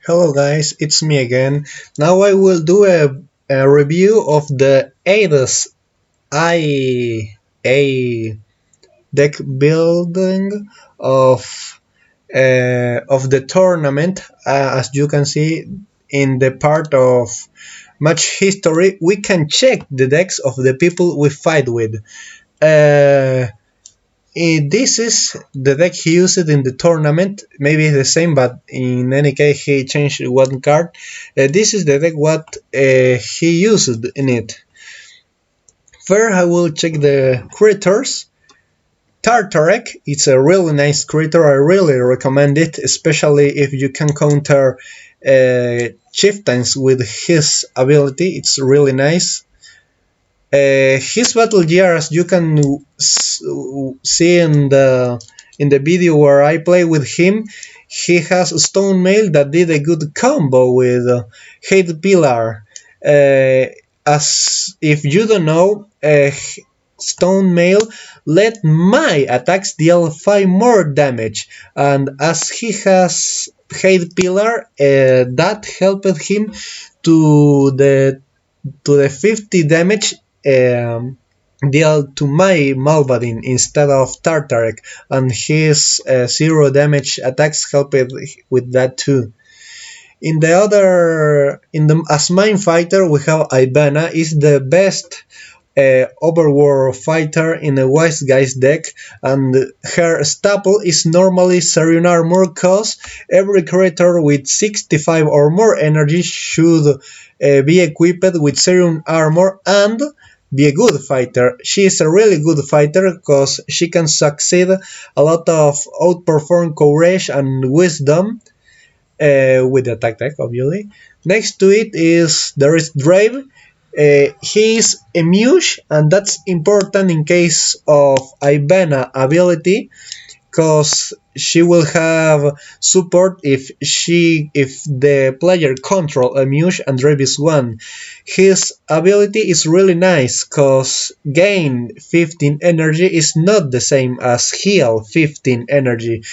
Hello guys, it's me again. Now I will do a review of the ADAS IA deck building of the tournament. As you can see in the part of match history, we can check the decks of the people we fight with. Uh, this is the deck he used in the tournament. Maybe it's the same, but in any case, he changed one card. This is the deck what he used in it. First, I will check the creatures. Tartarek, it's a really nice creature. I really recommend it, especially if you can counter chieftains with his ability. It's really nice. His battle gear, as you can see in the video where I play with him, he has a stone mail that did a good combo with hate pillar. As if you don't know, stone mail let my attacks deal 5 more damage, and as he has hate pillar, that helped him to the 50 damage dealt to my Malvadin instead of Tartarek, and his 0 damage attacks helped with that too. In the as main fighter, we have Ivana, is the best overworld fighter in a Wise Guys deck, and her staple is normally Serion Armor, cause every creature with 65 or more energy should be equipped with Serion Armor and be a good fighter. She is a really good fighter because she can succeed a lot of outperform courage and wisdom with the attack deck, obviously. Next to it is there is Drave. He is a Muse, and that's important in case of Ivana ability, because she will have support if the player control a Muse and Drave is one. His ability is really nice because gain 15 energy is not the same as heal 15 energy.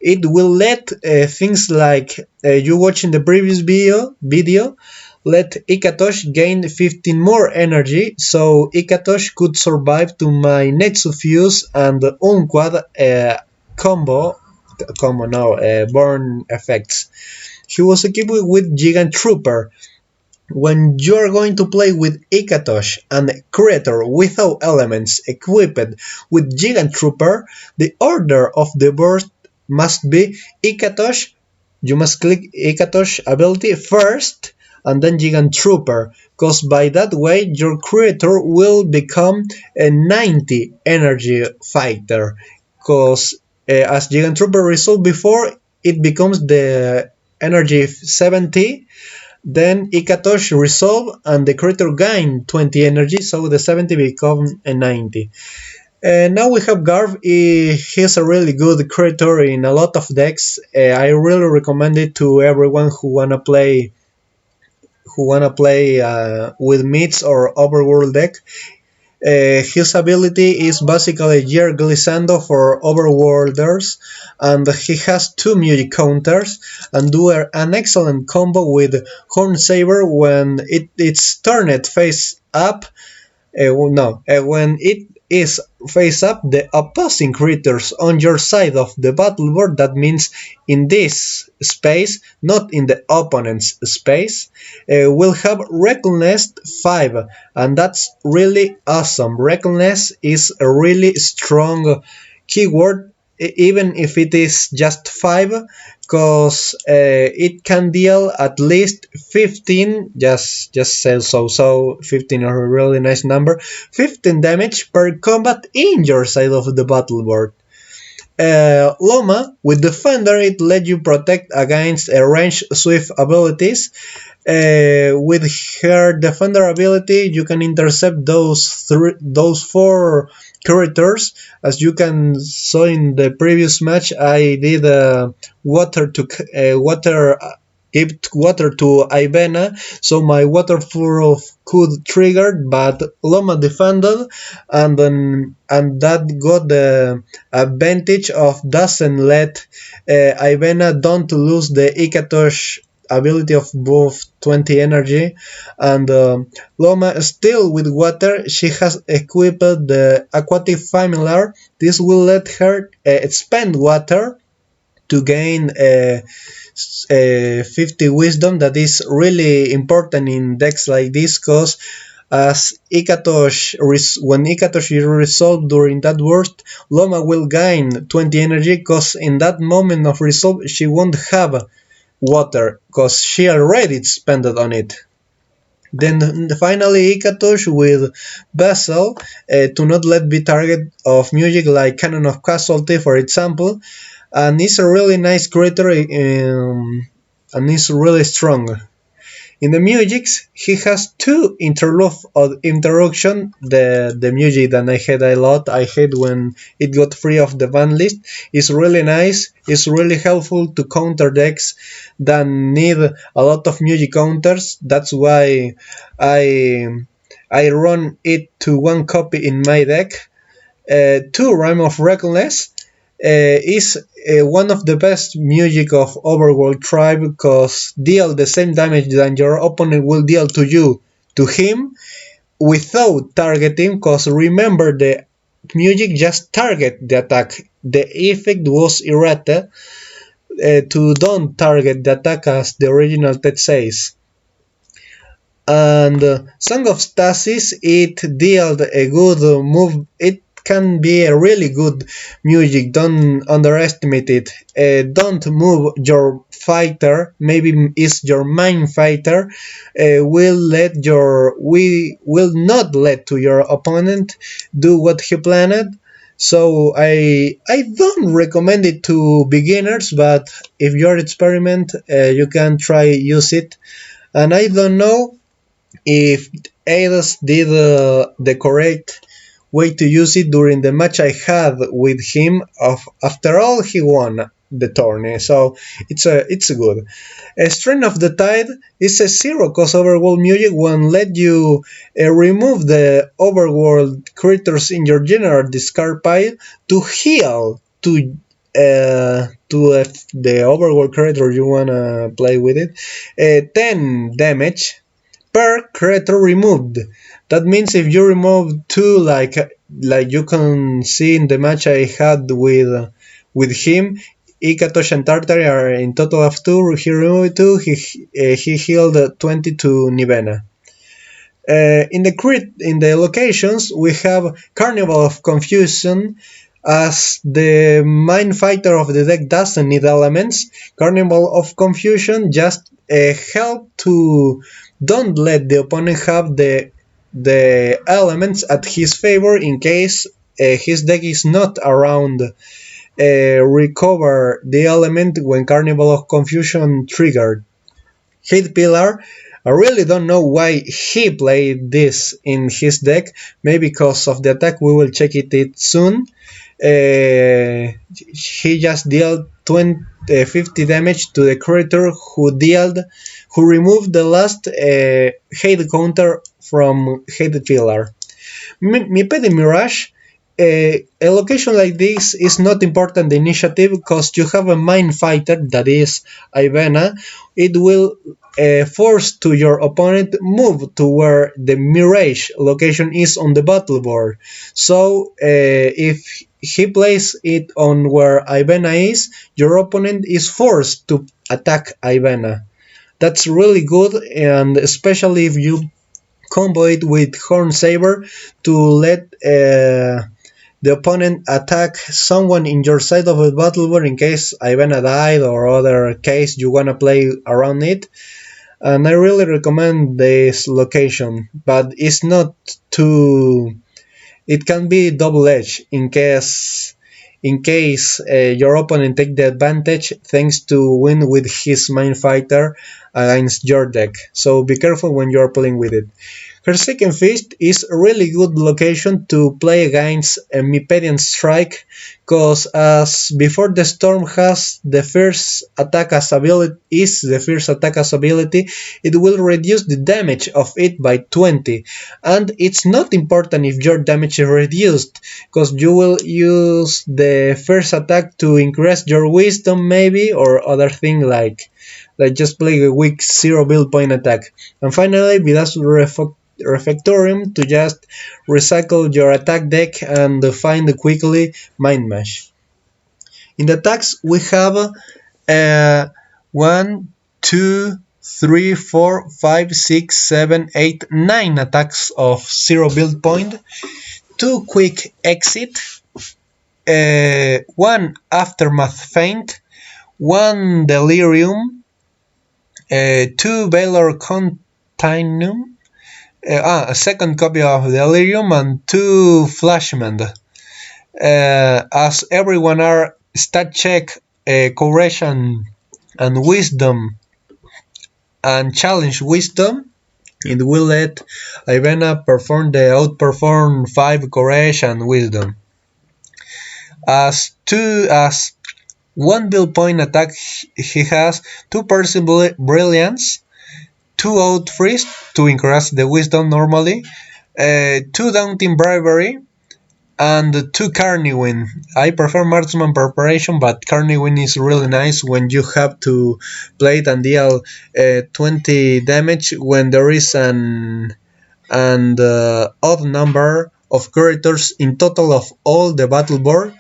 It will let things like you watch in the previous video let Ikatosh gain 15 more energy, so Ikatosh could survive to my Netsu Fuse and Unquad combo no, burn effects. He was equipped with Gigant Trooper. When you are going to play with Ikatosh and Creator without elements equipped with Gigant Trooper, the order of the burst must be Ikatosh. You must click Ikatosh ability first and then Gigant Trooper, cause by that way your creator will become a 90 energy fighter, cause as Gigant Trooper resolved before, it becomes the energy 70, then Ikatosh resolve and the creator gain 20 energy, so the 70 become a 90. Now we have Garv. He's a really good creator in a lot of decks. I really recommend it to everyone who wanna play with mids or overworld deck. His ability is basically Jer Glissando for overworlders, and he has 2 music counters and do an excellent combo with Horn Saber when it's turned face up. No, when it is face up, the opposing creatures on your side of the battleboard, that means in this space, not in the opponent's space, will have Reckless 5, and that's really awesome. Reckless is a really strong keyword, even if it is just 5, because it can deal at least 15, just say so 15 are a really nice number, 15 damage per combat in your side of the battleboard. Loma, with Defender, it let you protect against range swift abilities. With her Defender ability, you can intercept those 4 characters. As you can saw in the previous match, I did water to water give water to Ivana, so my waterfall could trigger, but Loma defended, and that got the advantage of doesn't let Ivana don't lose the Ikatosh ability of both 20 energy, and Loma still with water. She has equipped the aquatic familiar. This will let her expend water to gain 50 wisdom. That is really important in decks like this, because as Ikatosh, when Ikatosh is resolved during that burst, Loma will gain 20 energy, because in that moment of resolve she won't have water, because she already spent it on it. Then finally Ikatosh with Vessel, to not let be target of music like Canon of Casualty, for example, and it's a really nice creator, and it's really strong. In the musics, he has two interlude of introduction. The music that I hate a lot. I hate when it got free of the ban list. It's really nice. It's really helpful to counter decks that need a lot of music counters. That's why I I run it to one copy in my deck. Two Rhyme of Reckless is one of the best music of Overworld Tribe, because deal the same damage that your opponent will deal to you to him without targeting, because remember the music just target the attack. The effect was errata to don't target the attack as the original text says. And Song of Stasis, it dealt a good move. It can be a really good music. Don't underestimate it. Don't move your fighter. Maybe it's your main fighter. We will not let to your opponent do what he planned. So I don't recommend it to beginners, but if you're experiment, you can try use it. And I don't know if Eidos did the correct way to use it during the match I had with him. After all, he won the tourney, so it's a good. A Strain of the Tide is a zero cost overworld music when let you remove the overworld creatures in your general discard pile to heal the overworld creator you wanna play with it. 10 damage per creator removed. That means if you remove two, like you can see in the match I had with him, Ikatosh and Tartary are in total of two. He removed two. He healed 20 to Nivena. In the locations, we have Carnival of Confusion. As the main fighter of the deck doesn't need elements, Carnival of Confusion just help to don't let the opponent have the elements at his favor in case his deck is not around recover the element when Carnival of Confusion triggered. Hate Pillar, I really don't know why he played this in his deck, maybe because of the attack, we will check it soon. He just dealt 50 damage to the creature who removed the last hate counter from Hate Pillar. Mipedi Mirage, a location like this is not important the initiative, because you have a main fighter that is Ivana. It will force to your opponent move to where the Mirage location is on the battle board. So if he plays it on where Ivana is, your opponent is forced to attack Ivana. That's really good, and especially if you combo it with Horn Saber to let the opponent attack someone in your side of the battle board in case Ivana died or other case you wanna play around it. And I really recommend this location, but it's not too. It can be double-edged in case your opponent take the advantage thanks to win with his main fighter against your deck. So be careful when you are playing with it. Forsaken Fist is a really good location to play against a Mipedian Strike, because as Before the Storm has the first attack as ability, it will reduce the damage of it by 20, and it's not important if your damage is reduced, because you will use the first attack to increase your wisdom maybe, or other thing like just play a weak 0 build point attack. And finally, Vidas Refectorium to just recycle your attack deck and find quickly Mind Mash. In the attacks, we have 1, 2, 3, 4, 5, 6, 7, 8, 9 attacks of 0 build point, 2 quick exit, 1 aftermath feint, 1 delirium, 2 valor continuum, a second copy of delirium, and 2 flashman. As everyone are stat check, correction, and wisdom, and challenge wisdom, it will let Ivana perform the outperform 5 courage and wisdom. As 1 build point attack, he has 2 Percy Brilliance, 2 Out Freeze to increase the wisdom normally, 2 Daunting Bravery, and 2 Carnywin. I prefer Marksman Preparation, but Carnywin is really nice when you have to play it and deal 20 damage when there is an odd number of characters in total of all the battle board,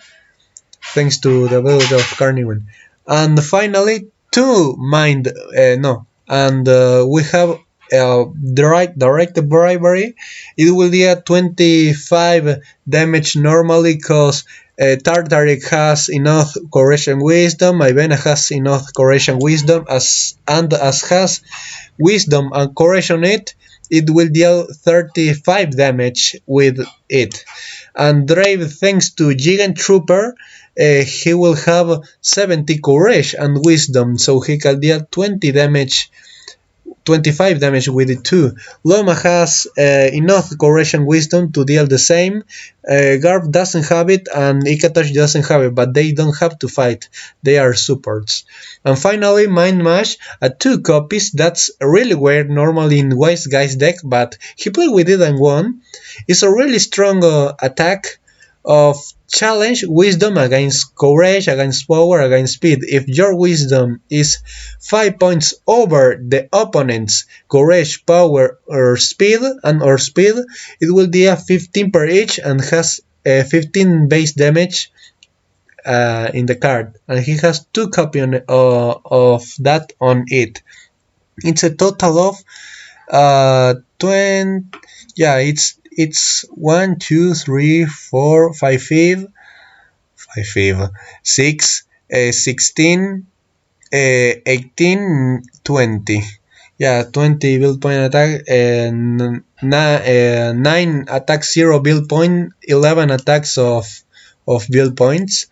thanks to the ability of Carnywin. And finally, 2 Mind, we have direct bribery. It will deal 25 damage normally because Tartaric has enough correction wisdom, Ivana has enough correction wisdom, as has wisdom and correction it will deal 35 damage with it. And Drave, thanks to Gigant Trooper, he will have 70 courage and wisdom, so he can deal 25 damage with it too. Loma has enough correction wisdom to deal the same. Garb doesn't have it and Ikatash doesn't have it, but they don't have to fight. They are supports. And finally, Mind Mash at 2 copies. That's really weird normally in Wise Guy's deck, but he played with it and won. It's a really strong attack of challenge wisdom against courage, against power, against speed. If your wisdom is 5 points over the opponent's courage, power, or speed, it will deal 15 per each and has 15 base damage in the card. And he has 2 copies of that on it. It's a total of 20. Yeah, it's 1, 2, 3, 4, 5, 6, 16, 18, 20. Yeah, 20 build point attack, and 9 attack 0 build point, 11 attacks of build points.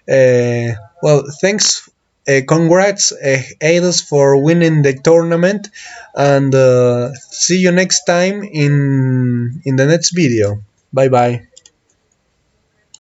Well, thanks. Congrats, Eidos, for winning the tournament, and see you next time in the next video. Bye bye.